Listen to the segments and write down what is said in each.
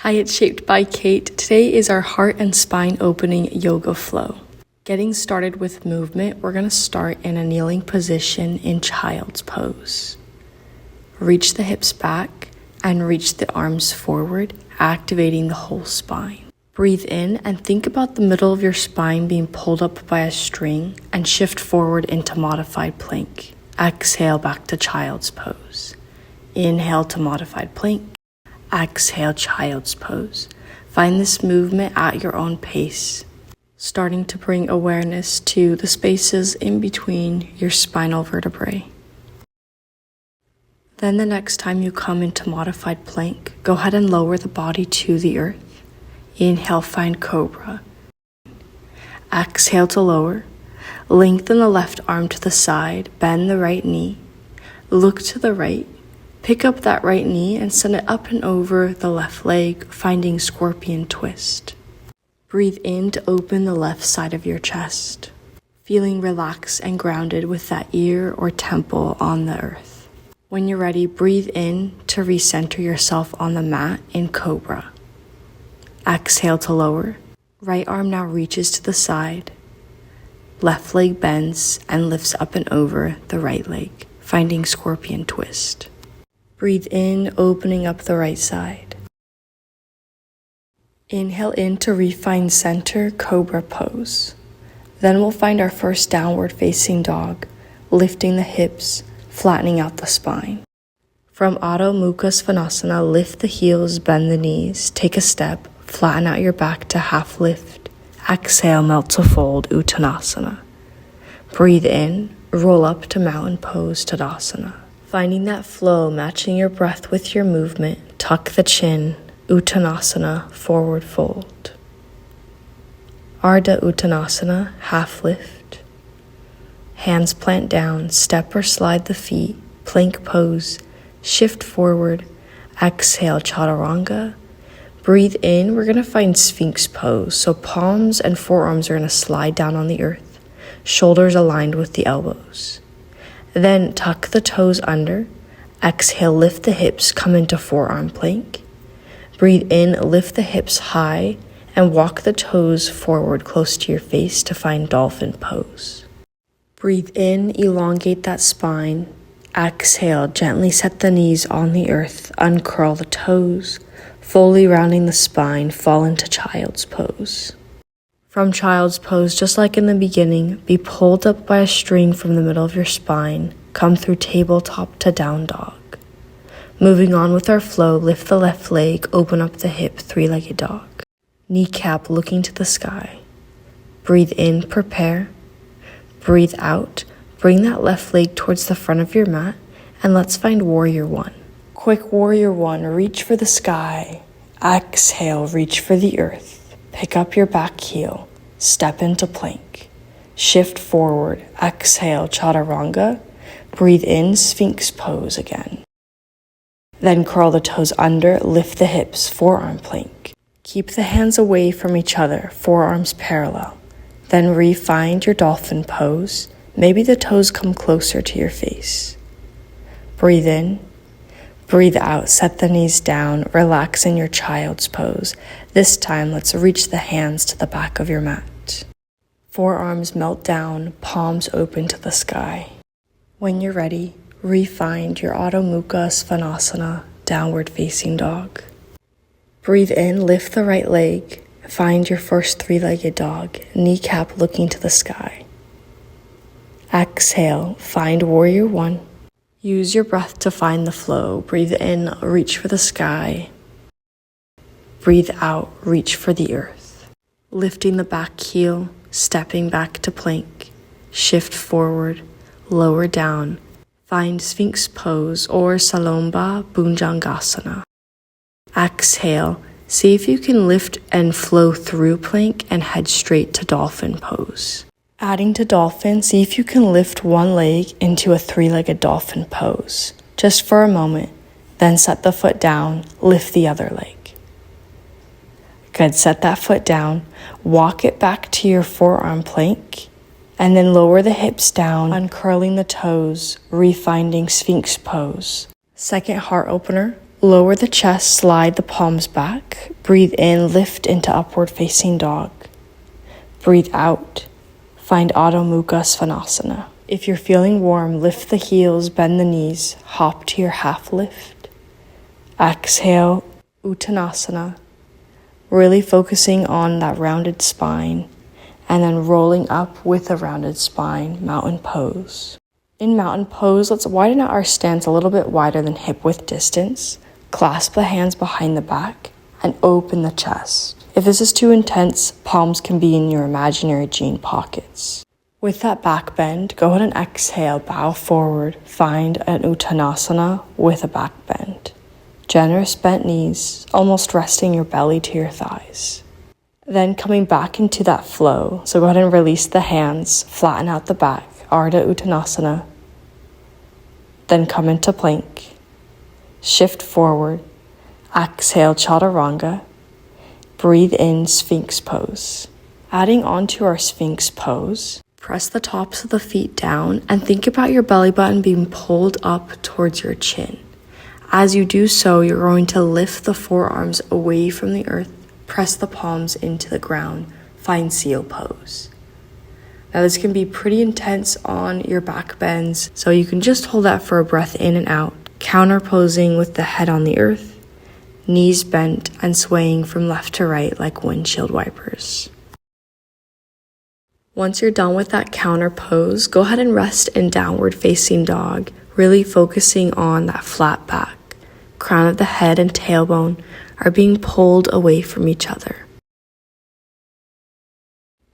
Hi, it's Shaped by Kate. Today is our heart and spine opening yoga flow. Getting started with movement, we're going to start in a kneeling position in child's pose. Reach the hips back and reach the arms forward, activating the whole spine. Breathe in and think about the middle of your spine being pulled up by a string and shift forward into modified plank. Exhale back to child's pose. Inhale to modified plank. Exhale, child's pose. Find this movement at your own pace, starting to bring awareness to the spaces in between your spinal vertebrae. Then the next time you come into modified plank, go ahead and lower the body to the earth. Inhale, find cobra. Exhale to lower. Lengthen the left arm to the side, bend the right knee. Look to the right. Pick up that right knee and send it up and over the left leg, finding scorpion twist. Breathe in to open the left side of your chest, feeling relaxed and grounded with that ear or temple on the earth. When you're ready, breathe in to recenter yourself on the mat in cobra. Exhale to lower. Right arm now reaches to the side. Left leg bends and lifts up and over the right leg, finding scorpion twist. Breathe in, opening up the right side. Inhale in to refine center, cobra pose. Then we'll find our first downward facing dog, lifting the hips, flattening out the spine. From Adho Mukha Svanasana, lift the heels, bend the knees, take a step, flatten out your back to half lift. Exhale, melt to fold, Uttanasana. Breathe in, roll up to mountain pose, Tadasana. Finding that flow, matching your breath with your movement, tuck the chin, Uttanasana, forward fold. Ardha Uttanasana, half lift. Hands plant down, step or slide the feet, plank pose, shift forward, exhale, Chaturanga. Breathe in, we're going to find Sphinx pose, so palms and forearms are going to slide down on the earth, shoulders aligned with the elbows. Then tuck the toes under. Exhale, lift the hips, come into forearm plank. Breathe in, lift the hips high, and walk the toes forward close to your face to find dolphin pose. Breathe in, elongate that spine. Exhale, gently set the knees on the earth, uncurl the toes, fully rounding the spine, fall into child's pose. From child's pose, just like in the beginning, be pulled up by a string from the middle of your spine, come through tabletop to down dog. Moving on with our flow, lift the left leg, open up the hip, three-legged dog. Kneecap looking to the sky. Breathe in, prepare. Breathe out, bring that left leg towards the front of your mat, and let's find warrior one. Quick warrior one, reach for the sky. Exhale, reach for the earth. Pick up your back heel, step into plank, shift forward, exhale, Chaturanga, breathe in, Sphinx pose again. Then curl the toes under, lift the hips, forearm plank. Keep the hands away from each other, forearms parallel. Then re-find your dolphin pose, maybe the toes come closer to your face. Breathe in. Breathe out, set the knees down, relax in your child's pose. This time, let's reach the hands to the back of your mat. Forearms melt down, palms open to the sky. When you're ready, re-find your Adho Mukha Svanasana, downward facing dog. Breathe in, lift the right leg, find your first three-legged dog, kneecap looking to the sky. Exhale, find warrior one. Use your breath to find the flow. Breathe in, reach for the sky. Breathe out, reach for the earth. Lifting the back heel, stepping back to plank. Shift forward, lower down. Find Sphinx pose or Salomba Bhujangasana. Exhale, see if you can lift and flow through plank and head straight to dolphin pose. Adding to dolphin, see if you can lift one leg into a three-legged dolphin pose, just for a moment, then set the foot down, lift the other leg. Good, set that foot down, walk it back to your forearm plank, and then lower the hips down, uncurling the toes, refinding Sphinx pose. Second heart opener, Lower the chest, slide the palms back. Breathe in, lift into upward facing dog. Breathe out, find Adho Mukha Svanasana. If you're feeling warm, lift the heels, bend the knees, hop to your half lift. Exhale, Uttanasana, really focusing on that rounded spine, and then rolling up with a rounded spine, mountain pose. In mountain pose, let's widen out our stance a little bit wider than hip width distance. Clasp the hands behind the back and open the chest. If this is too intense, palms can be in your imaginary jean pockets. With that back bend, go ahead and exhale, bow forward, find an Uttanasana with a back bend. Generous bent knees, almost resting your belly to your thighs. Then coming back into that flow, so go ahead and release the hands, flatten out the back, Ardha Uttanasana. Then come into plank. Shift forward, exhale Chaturanga. Breathe in Sphinx pose. Adding on to our Sphinx pose, press the tops of the feet down and think about your belly button being pulled up towards your chin. As you do so, you're going to lift the forearms away from the earth, press the palms into the ground, find seal pose. Now this can be pretty intense on your back bends, so you can just hold that for a breath in and out, counter posing with the head on the earth, knees bent and swaying from left to right like windshield wipers. Once you're done with that counter pose, go ahead and rest in downward facing dog, really focusing on that flat back. Crown of the head and tailbone are being pulled away from each other.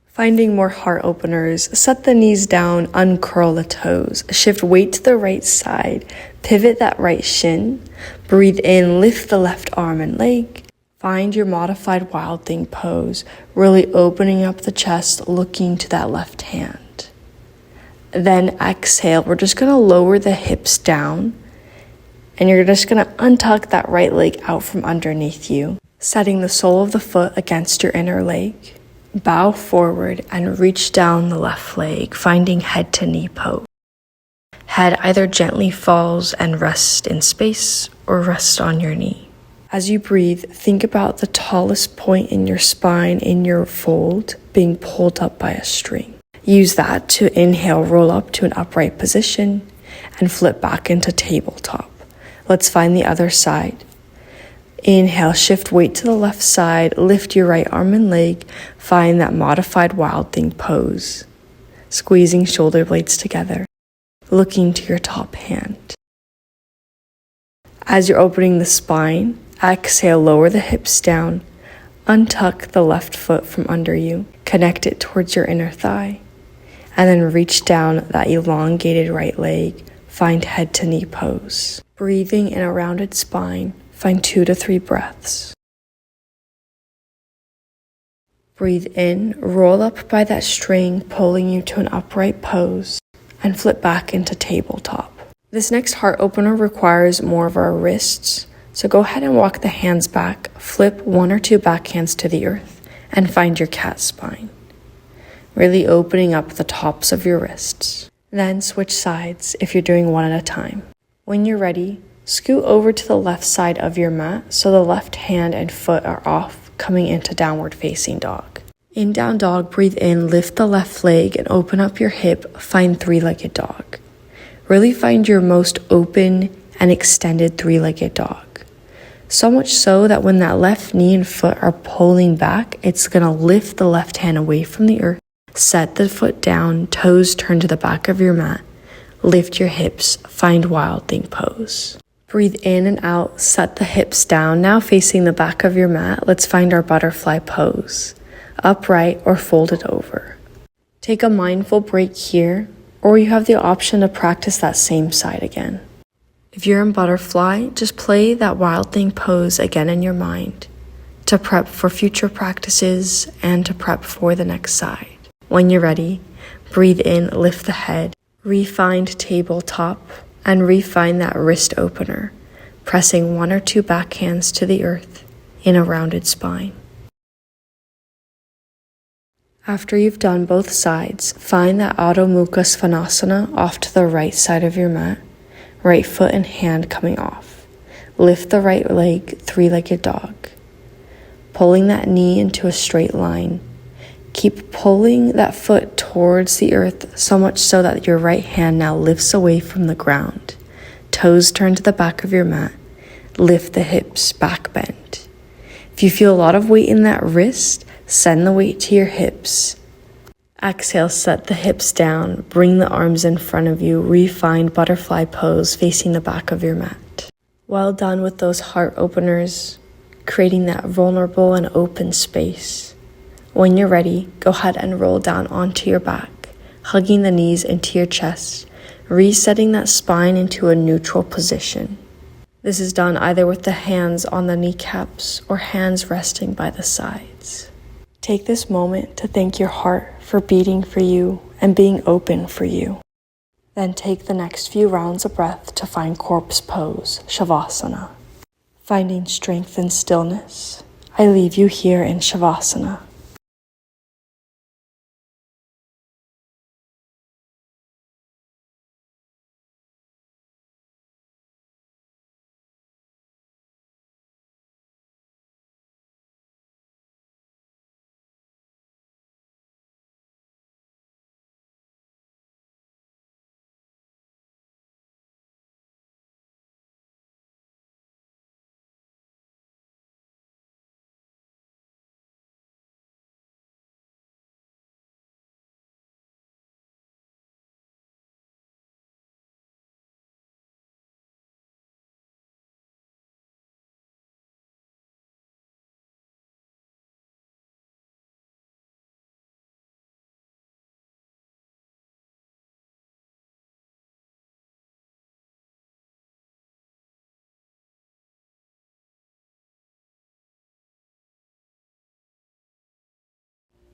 Finding more heart openers, set the knees down, uncurl the toes, shift weight to the right side, pivot that right shin, breathe in, lift the left arm and leg. Find your modified wild thing pose, really opening up the chest, looking to that left hand. Then exhale, we're just gonna lower the hips down, and you're just gonna untuck that right leg out from underneath you, setting the sole of the foot against your inner leg. Bow forward and reach down the left leg, finding head to knee pose. Head either gently falls and rests in space or rests on your knee. As you breathe, think about the tallest point in your spine in your fold being pulled up by a string. Use that to inhale, roll up to an upright position, and flip back into tabletop. Let's find the other side. Inhale, shift weight to the left side, lift your right arm and leg, find that modified wild thing pose. Squeezing shoulder blades together, looking to your top hand. As you're opening the spine, exhale, lower the hips down, untuck the left foot from under you, connect it towards your inner thigh, and then reach down that elongated right leg, find head to knee pose. Breathing in a rounded spine, find 2 to 3 breaths. Breathe in, roll up by that string, pulling you to an upright pose, and flip back into tabletop. This next heart opener requires more of our wrists, so go ahead and walk the hands back, flip 1 or 2 back hands to the earth, and find your cat spine. Really opening up the tops of your wrists. Then switch sides if you're doing one at a time. When you're ready, scoot over to the left side of your mat so the left hand and foot are off, coming into downward facing dog. In down dog, breathe in, lift the left leg and open up your hip, find three-legged dog. Really find your most open and extended three-legged dog. So much so that when that left knee and foot are pulling back, it's gonna lift the left hand away from the earth, set the foot down, toes turn to the back of your mat, lift your hips, find wild thing pose. Breathe in and out, set the hips down, now facing the back of your mat, let's find our butterfly pose, upright or folded over. Take a mindful break here, or you have the option to practice that same side again. If you're in butterfly, just play that wild thing pose again in your mind to prep for future practices and to prep for the next side. When you're ready, breathe in, lift the head, refind tabletop, and refine that wrist opener, pressing 1 or 2 back hands to the earth in a rounded spine. After you've done both sides, find that Adho Mukha Svanasana off to the right side of your mat, right foot and hand coming off. Lift the right leg, three-legged dog. Pulling that knee into a straight line. Keep pulling that foot towards the earth, so much so that your right hand now lifts away from the ground. Toes turn to the back of your mat. Lift the hips, back bend. If you feel a lot of weight in that wrist, send the weight to your hips. Exhale, set the hips down. Bring the arms in front of you. Refined butterfly pose facing the back of your mat. Well done with those heart openers, creating that vulnerable and open space. When you're ready, go ahead and roll down onto your back, hugging the knees into your chest, resetting that spine into a neutral position. This is done either with the hands on the kneecaps or hands resting by the sides. Take this moment to thank your heart for beating for you and being open for you. Then take the next few rounds of breath to find corpse pose, Savasana. Finding strength and stillness, I leave you here in Savasana.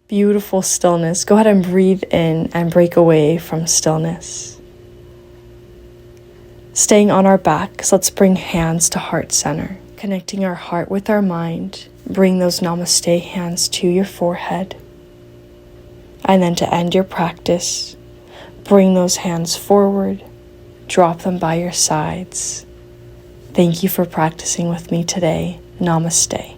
Beautiful stillness. Go ahead and breathe in and break away from stillness. Staying on our backs, let's bring hands to heart center. Connecting our heart with our mind, bring those Namaste hands to your forehead. And then to end your practice, bring those hands forward, drop them by your sides. Thank you for practicing with me today. Namaste.